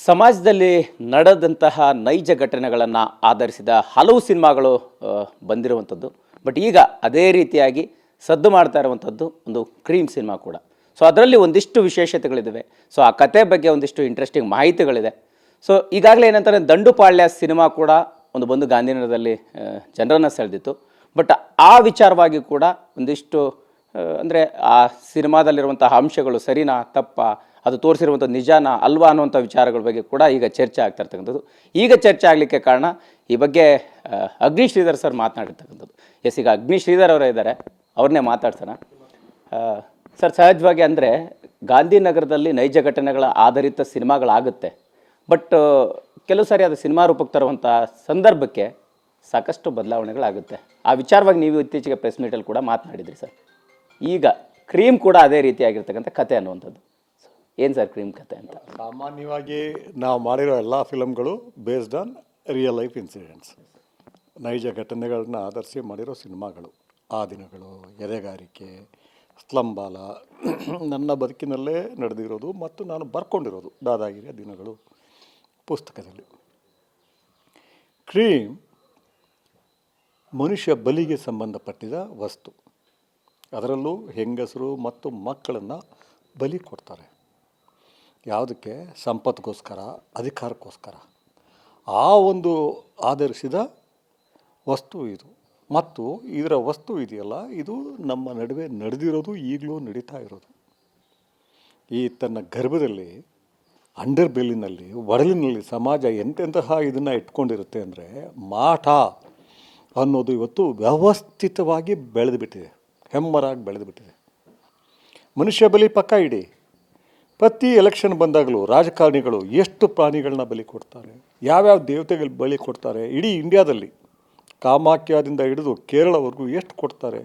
ಸಮಾಜದಲ್ಲಿ ನಡೆದಂತಹ ನೈಜ ಘಟನೆಗಳನ್ನು ಆಧರಿಸಿದ ಹಲವು ಸಿನಿಮಾಗಳು ಬಂದಿರುವಂಥದ್ದು. ಬಟ್ ಈಗ ಅದೇ ರೀತಿಯಾಗಿ ಸದ್ದು ಮಾಡ್ತಾ ಇರುವಂಥದ್ದು ಒಂದು ಕ್ರೀಮ್ ಸಿನಿಮಾ ಕೂಡ. ಸೊ ಅದರಲ್ಲಿ ಒಂದಿಷ್ಟು ವಿಶೇಷತೆಗಳಿದ್ದಾವೆ. ಸೊ ಆ ಕತೆ ಬಗ್ಗೆ ಒಂದಿಷ್ಟು ಇಂಟ್ರೆಸ್ಟಿಂಗ್ ಮಾಹಿತಿಗಳಿದೆ. ಸೊ ಈಗಾಗಲೇ ಏನಂತಾರೆ, ದಂಡುಪಾಳ್ಯ ಸಿನಿಮಾ ಕೂಡ ಒಂದು ಬಂದು ಗಾಂಧಿನಗರದಲ್ಲಿ ಜನರನ್ನು ಸೆಳೆದಿತ್ತು. ಬಟ್ ಆ ವಿಚಾರವಾಗಿ ಕೂಡ ಒಂದಿಷ್ಟು ಅಂದರೆ ಆ ಸಿನಿಮಾದಲ್ಲಿರುವಂತಹ ಅಂಶಗಳು ಸರಿನಾ ತಪ್ಪಾ, ಅದು ತೋರಿಸಿರುವಂಥ ನಿಜಾನ ಅಲ್ವಾ ಅನ್ನುವಂಥ ವಿಚಾರಗಳ ಬಗ್ಗೆ ಕೂಡ ಈಗ ಚರ್ಚೆ ಆಗ್ತಾ ಇರ್ತಕ್ಕಂಥದ್ದು. ಈಗ ಚರ್ಚೆ ಆಗಲಿಕ್ಕೆ ಕಾರಣ ಈ ಬಗ್ಗೆ ಅಗ್ನಿ ಶ್ರೀಧರ್ ಸರ್ ಮಾತನಾಡಿರ್ತಕ್ಕಂಥದ್ದು. ಎಸ್, ಈಗ ಅಗ್ನಿ ಶ್ರೀಧರ್ ಅವರೇ ಇದ್ದಾರೆ, ಅವ್ರನ್ನೇ ಮಾತಾಡ್ಸೋಣ. ಸರ್, ಸಹಜವಾಗಿ ಅಂದರೆ ಗಾಂಧಿನಗರದಲ್ಲಿ ನೈಜ ಘಟನೆಗಳ ಆಧಾರಿತ ಸಿನಿಮಾಗಳಾಗುತ್ತೆ. ಬಟ್ ಕೆಲವು ಸಾರಿ ಅದು ಸಿನಿಮಾ ರೂಪಕ್ಕೆ ತರುವಂಥ ಸಂದರ್ಭಕ್ಕೆ ಸಾಕಷ್ಟು ಬದಲಾವಣೆಗಳಾಗುತ್ತೆ. ಆ ವಿಚಾರವಾಗಿ ನೀವು ಇತ್ತೀಚೆಗೆ ಪ್ರೆಸ್ ಮೀಟಲ್ಲಿ ಕೂಡ ಮಾತನಾಡಿದ್ರಿ ಸರ್. ಈಗ ಕ್ರೀಮ್ ಕೂಡ ಅದೇ ರೀತಿಯಾಗಿರ್ತಕ್ಕಂಥ ಕತೆ ಅನ್ನುವಂಥದ್ದು. ಏನು ಸರ್ ಕ್ರೀಮ್ ಕತೆ ಅಂತ? ಸಾಮಾನ್ಯವಾಗಿ ನಾವು ಮಾಡಿರೋ ಎಲ್ಲ ಫಿಲಮ್ಗಳು based on real life incidents, ನೈಜ ಘಟನೆಗಳನ್ನ ಆಧರಿಸಿ ಮಾಡಿರೋ ಸಿನಿಮಾಗಳು. ಆ ದಿನಗಳು, ಎದೆಗಾರಿಕೆ, ಸ್ಲಂಬಾಲ ನನ್ನ ಬದುಕಿನಲ್ಲೇ ನಡೆದಿರೋದು ಮತ್ತು ನಾನು ಬರ್ಕೊಂಡಿರೋದು ದಾದಾಗಿರಿಯ ದಿನಗಳು ಪುಸ್ತಕದಲ್ಲಿ. ಕ್ರೀಮ್ ಮನುಷ್ಯ ಬಲಿಗೆ ಸಂಬಂಧಪಟ್ಟಿದ ವಸ್ತು. ಅದರಲ್ಲೂ ಹೆಂಗಸರು ಮತ್ತು ಮಕ್ಕಳನ್ನು ಬಲಿ ಕೊಡ್ತಾರೆ. ಯಾವುದಕ್ಕೆ? ಸಂಪತ್ತಿಗೋಸ್ಕರ, ಅಧಿಕಾರಕ್ಕೋಸ್ಕರ. ಆ ಒಂದು ಆಧರಿಸಿದ ವಸ್ತು ಇದು. ಮತ್ತು ಇದರ ವಸ್ತು ಇದೆಯಲ್ಲ, ಇದು ನಮ್ಮ ನಡುವೆ ನಡೆದಿರೋದು, ಈಗಲೂ ನಡೀತಾ ಇರೋದು. ಈ ತನ್ನ ಗರ್ಭದಲ್ಲಿ, ಅಂಡರ್ ಬೆಲ್ಲಿನಲ್ಲಿ, ಒಡಲಿನಲ್ಲಿ ಸಮಾಜ ಎಂತೆಂತಹ ಇದನ್ನು ಇಟ್ಕೊಂಡಿರುತ್ತೆ ಅಂದರೆ, ಮಾಟ ಅನ್ನೋದು ಇವತ್ತು ವ್ಯವಸ್ಥಿತವಾಗಿ ಬೆಳೆದುಬಿಟ್ಟಿದೆ, ಹೆಮ್ಮರಾಗಿ ಬೆಳೆದುಬಿಟ್ಟಿದೆ. ಮನುಷ್ಯ ಬಲಿ ಪಕ್ಕ ಇಡಿ. ಪ್ರತಿ ಎಲೆಕ್ಷನ್ ಬಂದಾಗಲೂ ರಾಜಕಾರಣಿಗಳು ಎಷ್ಟು ಪ್ರಾಣಿಗಳನ್ನ ಬಲಿ ಕೊಡ್ತಾರೆ, ಯಾವ್ಯಾವ ದೇವತೆಗಳು ಬಲಿ ಕೊಡ್ತಾರೆ. ಇಡೀ ಇಂಡಿಯಾದಲ್ಲಿ ಕಾಮಾಖ್ಯದಿಂದ ಹಿಡಿದು ಕೇರಳವರೆಗೂ ಎಷ್ಟು ಕೊಡ್ತಾರೆ.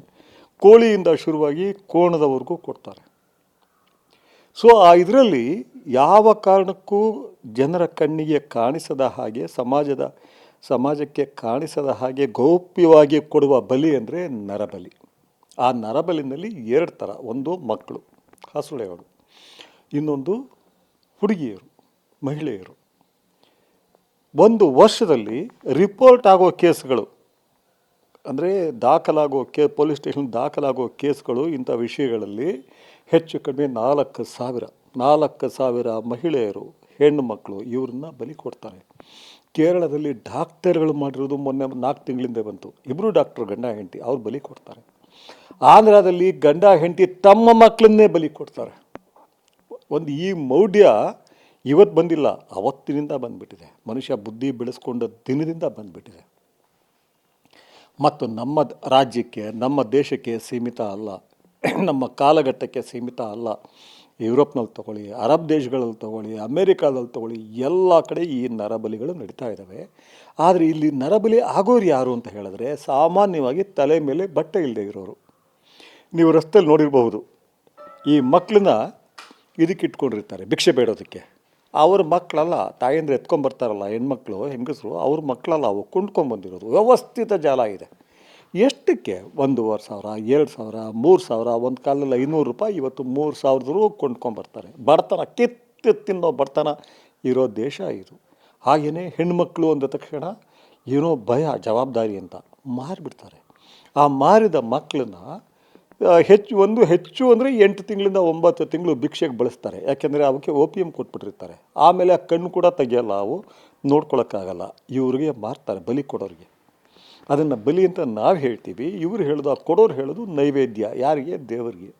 ಕೋಳಿಯಿಂದ ಶುರುವಾಗಿ ಕೋಣದವರೆಗೂ ಕೊಡ್ತಾರೆ. ಸೊ ಆ ಇದರಲ್ಲಿ ಯಾವ ಕಾರಣಕ್ಕೂ ಜನರ ಕಣ್ಣಿಗೆ ಕಾಣಿಸದ ಹಾಗೆ, ಸಮಾಜಕ್ಕೆ ಕಾಣಿಸದ ಹಾಗೆ ಗೌಪ್ಯವಾಗಿ ಕೊಡುವ ಬಲಿ ಅಂದರೆ ನರಬಲಿ. ಆ ನರಬಲಿನಲ್ಲಿ ಎರಡು ಥರ. ಒಂದು ಮಕ್ಕಳು, ಹಸುಳೆಯವರು. ಇನ್ನೊಂದು ಹುಡುಗಿಯರು, ಮಹಿಳೆಯರು. ಒಂದು ವರ್ಷದಲ್ಲಿ ರಿಪೋರ್ಟ್ ಆಗೋ ಕೇಸ್ಗಳು, ಅಂದರೆ ದಾಖಲಾಗೋ ಪೊಲೀಸ್ ಸ್ಟೇಷನ್ ದಾಖಲಾಗೋ ಕೇಸ್ಗಳು, ಇಂಥ ವಿಷಯಗಳಲ್ಲಿ ಹೆಚ್ಚು ಕಡಿಮೆ 4,000 ಮಹಿಳೆಯರು, ಹೆಣ್ಣು ಮಕ್ಕಳು ಇವ್ರನ್ನ ಬಲಿ ಕೊಡ್ತಾರೆ. ಕೇರಳದಲ್ಲಿ ಡಾಕ್ಟರ್ಗಳು ಮಾಡಿರೋದು ಮೊನ್ನೆ 4 ತಿಂಗಳಿಂದ ಬಂತು. ಇಬ್ಬರು ಡಾಕ್ಟರ್, ಗಂಡ ಹೆಂಡತಿ, ಅವ್ರು ಬಲಿ ಕೊಡ್ತಾರೆ. ಆಂಧ್ರದಲ್ಲಿ ಗಂಡ ಹೆಂಡತಿ ತಮ್ಮ ಮಕ್ಕಳನ್ನೇ ಬಲಿ ಕೊಡ್ತಾರೆ. ಒಂದು ಈ ಮೌಢ್ಯ ಇವತ್ತು ಬಂದಿಲ್ಲ, ಅವತ್ತಿನಿಂದ ಬಂದುಬಿಟ್ಟಿದೆ. ಮನುಷ್ಯ ಬುದ್ಧಿ ಬೆಳೆಸ್ಕೊಂಡ ದಿನದಿಂದ ಬಂದುಬಿಟ್ಟಿದೆ. ಮತ್ತು ನಮ್ಮ ರಾಜ್ಯಕ್ಕೆ, ನಮ್ಮ ದೇಶಕ್ಕೆ ಸೀಮಿತ ಅಲ್ಲ, ನಮ್ಮ ಕಾಲಘಟ್ಟಕ್ಕೆ ಸೀಮಿತ ಅಲ್ಲ. ಯುರೋಪ್ನಲ್ಲಿ ತಗೊಳ್ಳಿ, ಅರಬ್ ದೇಶಗಳಲ್ಲಿ ತಗೊಳ್ಳಿ, ಅಮೇರಿಕಾದಲ್ಲಿ ತಗೊಳ್ಳಿ, ಎಲ್ಲ ಕಡೆ ಈ ನರಬಲಿಗಳು ನಡೀತಾ ಇದ್ದಾವೆ. ಆದರೆ ಇಲ್ಲಿ ನರಬಲಿ ಆಗೋರು ಯಾರು ಅಂತ ಹೇಳಿದ್ರೆ, ಸಾಮಾನ್ಯವಾಗಿ ತಲೆ ಮೇಲೆ ಬಟ್ಟೆ ಇಲ್ಲದೆ ಇರೋರು. ನೀವು ರಸ್ತೆಯಲ್ಲಿ ನೋಡಿರಬಹುದು, ಈ ಮಕ್ಕಳನ್ನ ಇದಕ್ಕೆ ಇಟ್ಕೊಂಡಿರ್ತಾರೆ ಭಿಕ್ಷೆ ಬೇಡೋದಕ್ಕೆ. ಅವ್ರ ಮಕ್ಕಳಲ್ಲ, ತಾಯಂದ್ರೆ ಎತ್ಕೊಂಡ್ಬರ್ತಾರಲ್ಲ ಹೆಣ್ಮಕ್ಳು, ಹೆಂಗಸರು, ಅವ್ರ ಮಕ್ಕಳಲ್ಲ, ಅವು ಕೊಂಡ್ಕೊಂಡ್ಬಂದಿರೋದು. ವ್ಯವಸ್ಥಿತ ಜಾಲ ಇದೆ. ಎಷ್ಟಕ್ಕೆ? 1,500, 2,000, 3,000, ಒಂದು ಕಾಲದಲ್ಲಿ 500 ರೂಪಾಯಿ, ಇವತ್ತು 3,000 ಕೊಂಡ್ಕೊಂಡ್ಬರ್ತಾರೆ. ಬಡತನ, ಕಿತ್ತು ತಿನ್ನೋ ಬಡತನ ಇರೋ ದೇಶ ಇದು. ಹಾಗೆಯೇ ಹೆಣ್ಮಕ್ಳು ಅಂದ ತಕ್ಷಣ ಏನೋ ಭಯ, ಜವಾಬ್ದಾರಿ ಅಂತ ಮಾರಿಬಿಡ್ತಾರೆ. ಆ ಮಾರಿದ ಮಕ್ಕಳನ್ನ ಹೆಚ್ಚು ಅಂದರೆ 8 ತಿಂಗಳಿಂದ 9 ತಿಂಗಳು ಭಿಕ್ಷೆಗೆ ಬಳಸ್ತಾರೆ. ಯಾಕೆಂದರೆ ಅವಕ್ಕೆ OPM ಕೊಟ್ಬಿಟ್ಟಿರ್ತಾರೆ. ಆಮೇಲೆ ಆ ಕಣ್ಣು ಕೂಡ ತೆಗಿಯಲ್ಲ, ಅವು ನೋಡ್ಕೊಳಕ್ಕಾಗಲ್ಲ. ಇವ್ರಿಗೆ ಮಾರ್ತಾರೆ, ಬಲಿ ಕೊಡೋರಿಗೆ. ಅದನ್ನು ಬಲಿ ಅಂತ ನಾವು ಹೇಳ್ತೀವಿ, ಇವ್ರು ಹೇಳೋದು, ಆ ಕೊಡೋರು ಹೇಳೋದು ನೈವೇದ್ಯ. ಯಾರಿಗೆ? ದೇವರಿಗೆ.